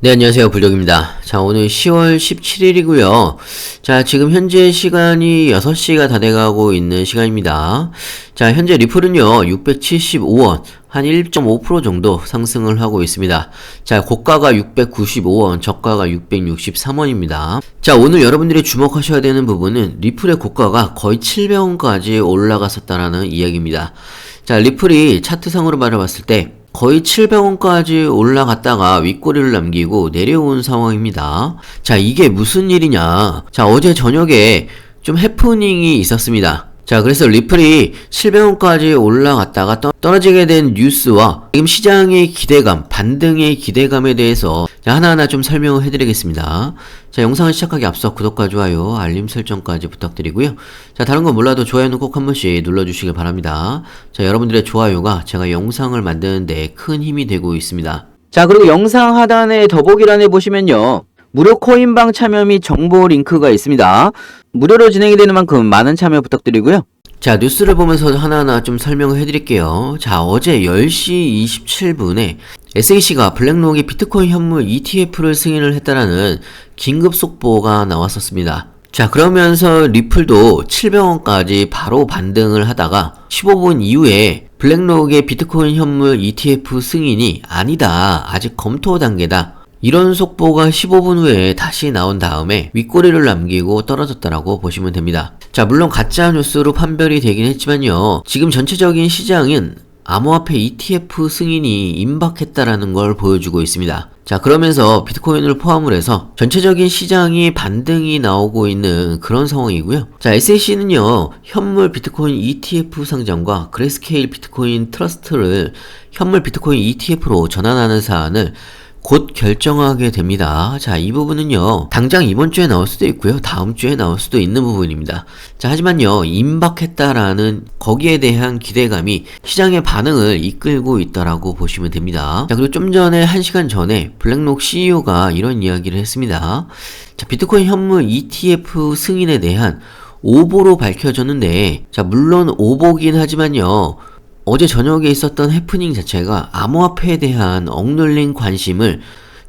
네, 안녕하세요. 불독입니다. 자, 오늘 10월 17일이고요. 자, 지금 현재 시간이 6시가 다 돼가고 있는 시간입니다. 자, 현재 리플은요, 675원, 한 1.5% 정도 상승을 하고 있습니다. 자, 고가가 695원, 저가가 663원입니다. 자, 오늘 여러분들이 주목하셔야 되는 부분은 리플의 고가가 거의 700원까지 올라갔었다라는 이야기입니다. 자, 리플이 차트상으로 바라봤을 때 거의 700원까지 올라갔다가 윗꼬리를 남기고 내려온 상황입니다. 자, 이게 무슨 일이냐. 자, 어제 저녁에 좀 해프닝이 있었습니다. 자, 그래서 리플이 700원까지 올라갔다가 떨어지게 된 뉴스와 지금 시장의 기대감, 반등의 기대감에 대해서 하나하나 좀 설명을 해드리겠습니다. 자, 영상을 시작하기 앞서 구독과 좋아요, 알림 설정까지 부탁드리고요. 자, 다른 건 몰라도 좋아요는 꼭 한 번씩 눌러주시길 바랍니다. 자, 여러분들의 좋아요가 제가 영상을 만드는데 큰 힘이 되고 있습니다. 자, 그리고 영상 하단에 더보기란에 보시면요, 무료 코인방 참여 및 정보 링크가 있습니다. 무료로 진행이 되는 만큼 많은 참여 부탁드리고요. 자, 뉴스를 보면서 하나하나 좀 설명을 해드릴게요. 자, 어제 10시 27분에 SEC가 블랙록이 비트코인 현물 ETF를 승인을 했다라는 긴급 속보가 나왔었습니다. 자, 그러면서 리플도 700원까지 바로 반등을 하다가 15분 이후에 블랙록의 비트코인 현물 ETF 승인이 아니다, 아직 검토 단계다, 이런 속보가 15분 후에 다시 나온 다음에 윗꼬리를 남기고 떨어졌다라고 보시면 됩니다. 자, 물론 가짜 뉴스로 판별이 되긴 했지만요, 지금 전체적인 시장은 암호화폐 ETF 승인이 임박했다라는 걸 보여주고 있습니다. 자, 그러면서 비트코인을 포함을 해서 전체적인 시장이 반등이 나오고 있는 그런 상황이고요. 자, SEC는요, 현물 비트코인 ETF 상장과 그레스케일 비트코인 트러스트를 현물 비트코인 ETF로 전환하는 사안을 곧 결정하게 됩니다. 자, 이 부분은요, 당장 이번 주에 나올 수도 있고요, 다음 주에 나올 수도 있는 부분입니다. 자, 하지만요, 임박했다라는 거기에 대한 기대감이 시장의 반응을 이끌고 있다라고 보시면 됩니다. 자, 그리고 좀 전에 1시간 전에 블랙록 CEO가 이런 이야기를 했습니다. 자, 비트코인 현물 ETF 승인에 대한 오보로 밝혀졌는데, 자, 물론 오보긴 하지만요, 어제 저녁에 있었던 해프닝 자체가 암호화폐에 대한 억눌린 관심을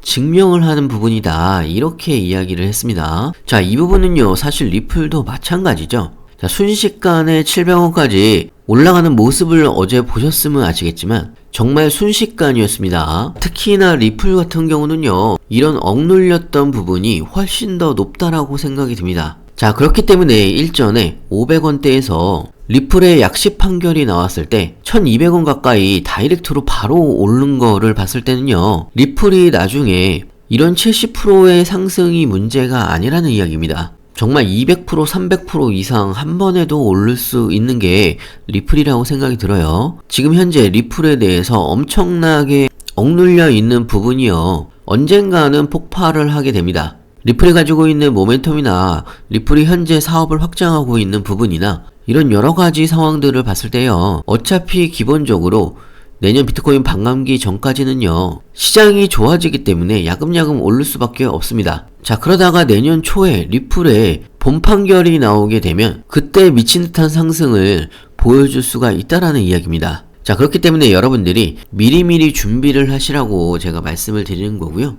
증명을 하는 부분이다, 이렇게 이야기를 했습니다. 자, 이 부분은요, 사실 리플도 마찬가지죠. 자, 순식간에 700원까지 올라가는 모습을 어제 보셨으면 아시겠지만 정말 순식간이었습니다. 특히나 리플 같은 경우는요, 이런 억눌렸던 부분이 훨씬 더 높다라고 생각이 듭니다. 자, 그렇기 때문에 일전에 500원대에서 리플의 약식 판결이 나왔을 때 1200원 가까이 다이렉트로 바로 오른 거를 봤을 때는요, 리플이 나중에 이런 70%의 상승이 문제가 아니라는 이야기입니다. 정말 200%, 300% 이상 한 번에도 오를 수 있는 게 리플이라고 생각이 들어요. 지금 현재 리플에 대해서 엄청나게 억눌려 있는 부분이요, 언젠가는 폭발을 하게 됩니다. 리플이 가지고 있는 모멘텀이나 리플이 현재 사업을 확장하고 있는 부분이나 이런 여러가지 상황들을 봤을 때요, 어차피 기본적으로 내년 비트코인 반감기 전까지는요, 시장이 좋아지기 때문에 야금야금 오를 수밖에 없습니다. 자, 그러다가 내년 초에 리플의 본 판결이 나오게 되면 그때 미친 듯한 상승을 보여줄 수가 있다라는 이야기입니다. 자, 그렇기 때문에 여러분들이 미리미리 준비를 하시라고 제가 말씀을 드리는 거고요.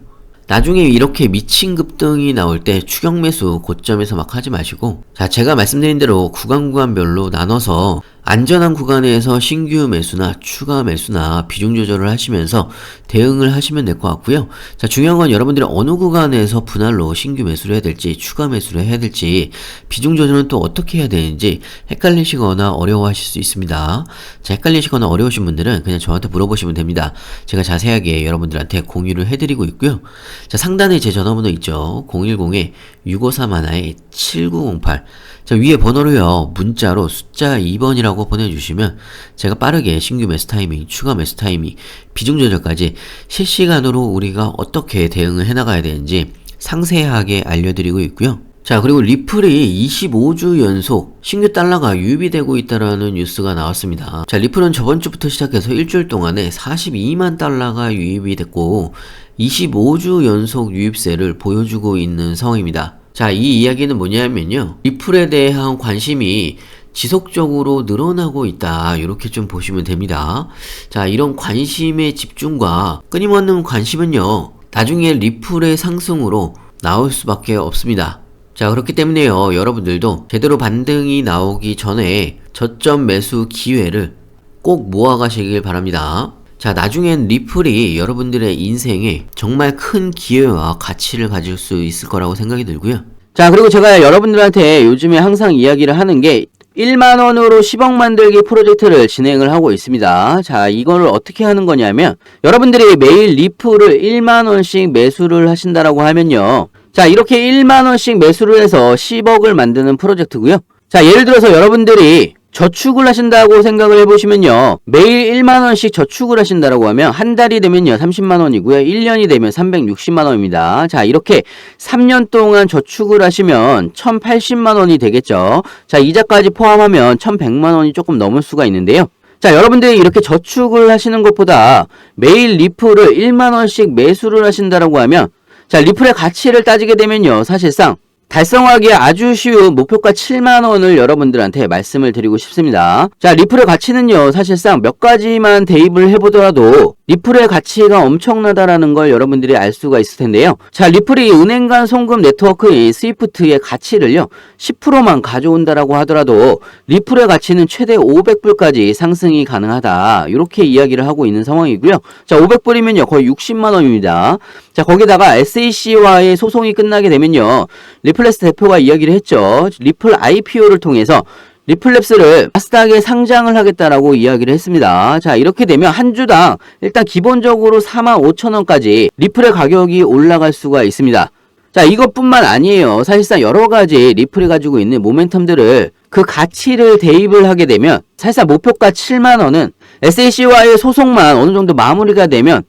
나중에 이렇게 미친 급등이 나올 때 추격 매수 고점에서 막 하지 마시고, 자, 제가 말씀드린 대로 구간별로 나눠서 안전한 구간에서 신규 매수나 추가 매수나 비중 조절을 하시면서 대응을 하시면 될 것 같고요. 자, 중요한 건 여러분들이 어느 구간에서 분할로 신규 매수를 해야 될지 추가 매수를 해야 될지 비중 조절은 또 어떻게 해야 되는지 헷갈리시거나 어려워하실 수 있습니다. 자, 헷갈리시거나 어려우신 분들은 그냥 저한테 물어보시면 됩니다. 제가 자세하게 여러분들한테 공유를 해드리고 있고요. 자, 상단에 제 전화번호 있죠. 010-6531-7908. 자, 위에 번호로요, 문자로 숫자 2번이라고 보내주시면 제가 빠르게 신규 매수 타이밍, 추가 매수 타이밍, 비중 조절까지 실시간으로 우리가 어떻게 대응을 해나가야 되는지 상세하게 알려드리고 있고요. 자, 그리고 리플이 25주 연속 신규 달러가 유입이 되고 있다라는 뉴스가 나왔습니다. 자, 리플은 저번 주부터 시작해서 일주일 동안에 42만 달러가 유입이 됐고 25주 연속 유입세를 보여주고 있는 상황입니다. 자, 이 이야기는 뭐냐면요, 리플에 대한 관심이 지속적으로 늘어나고 있다, 이렇게 좀 보시면 됩니다. 자, 이런 관심의 집중과 끊임없는 관심은요, 나중에 리플의 상승으로 나올 수밖에 없습니다. 자, 그렇기 때문에요. 여러분들도 제대로 반등이 나오기 전에 저점 매수 기회를 꼭 모아가시길 바랍니다. 자, 나중엔 리플이 여러분들의 인생에 정말 큰 기회와 가치를 가질 수 있을 거라고 생각이 들고요. 자, 그리고 제가 여러분들한테 요즘에 항상 이야기를 하는 게 1만원으로 10억 만들기 프로젝트를 진행을 하고 있습니다. 자, 이거를 어떻게 하는 거냐면 여러분들이 매일 리플을 1만원씩 매수를 하신다라고 하면요. 자, 이렇게 1만원씩 매수를 해서 10억을 만드는 프로젝트고요. 자, 예를 들어서 여러분들이 저축을 하신다고 생각을 해보시면요. 매일 1만원씩 저축을 하신다라고 하면 한 달이 되면요 30만원이고요. 1년이 되면 360만원입니다. 자, 이렇게 3년 동안 저축을 하시면 1080만원이 되겠죠. 자, 이자까지 포함하면 1100만원이 조금 넘을 수가 있는데요. 자, 여러분들이 이렇게 저축을 하시는 것보다 매일 리플을 1만원씩 매수를 하신다라고 하면 자, 리플의 가치를 따지게 되면요. 사실상 달성하기에 아주 쉬운 목표가 7만원을 여러분들한테 말씀을 드리고 싶습니다. 자, 리플의 가치는요, 사실상 몇 가지만 대입을 해보더라도 리플의 가치가 엄청나다라는 걸 여러분들이 알 수가 있을 텐데요. 자, 리플이 은행 간 송금 네트워크인 스위프트의 가치를요, 10%만 가져온다라고 하더라도 리플의 가치는 최대 500불까지 상승이 가능하다. 이렇게 이야기를 하고 있는 상황이고요. 자, 500불이면요, 거의 60만원입니다. 자, 거기다가 SEC와의 소송이 끝나게 되면요, 리플랩스 대표가 이야기를 했죠. 리플 IPO를 통해서 리플랩스를 나스닥에 상장을 하겠다라고 이야기를 했습니다. 자, 이렇게 되면 한 주당 일단 기본적으로 45,000원까지 리플의 가격이 올라갈 수가 있습니다. 자, 이것뿐만 아니에요. 사실상 여러 가지 리플이 가지고 있는 모멘텀들을 그 가치를 대입을 하게 되면 사실상 목표가 7만원은 SEC와의 소송만 어느 정도 마무리가 되면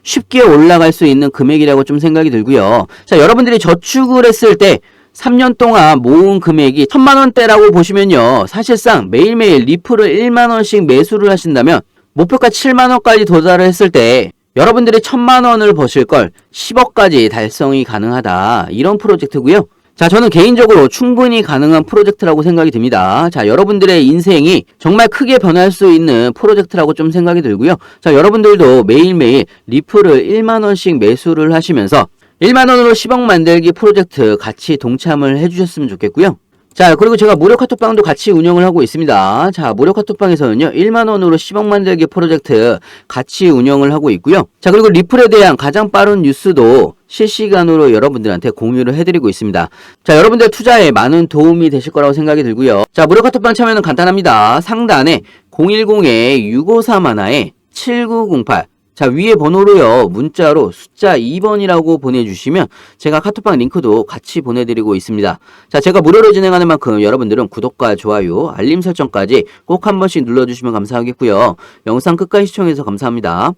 쉽게 올라갈 수 있는 금액이라고 좀 생각이 들고요. 자, 여러분들이 저축을 했을 때 3년 동안 모은 금액이 1000만원대라고 보시면요. 사실상 매일매일 리플을 1만원씩 매수를 하신다면 목표가 7만원까지 도달을 했을 때 여러분들이 1000만원을 버실 걸 10억까지 달성이 가능하다. 이런 프로젝트고요. 자, 저는 개인적으로 충분히 가능한 프로젝트라고 생각이 듭니다. 자, 여러분들의 인생이 정말 크게 변할 수 있는 프로젝트라고 좀 생각이 들고요. 자, 여러분들도 매일매일 리플을 1만원씩 매수를 하시면서 1만원으로 10억 만들기 프로젝트 같이 동참을 해주셨으면 좋겠고요. 자, 그리고 제가 무료 카톡방도 같이 운영을 하고 있습니다. 자, 무료 카톡방에서는요, 1만원으로 10억 만들기 프로젝트 같이 운영을 하고 있고요. 자, 그리고 리플에 대한 가장 빠른 뉴스도 실시간으로 여러분들한테 공유를 해드리고 있습니다. 자, 여러분들 투자에 많은 도움이 되실 거라고 생각이 들고요. 자, 무료 카톡방 참여는 간단합니다. 상단에 010-653-7908 자, 위에 번호로요, 문자로 숫자 2번이라고 보내주시면 제가 카톡방 링크도 같이 보내드리고 있습니다. 자, 제가 무료로 진행하는 만큼 여러분들은 구독과 좋아요, 알림 설정까지 꼭 한 번씩 눌러주시면 감사하겠고요. 영상 끝까지 시청해주셔서 감사합니다.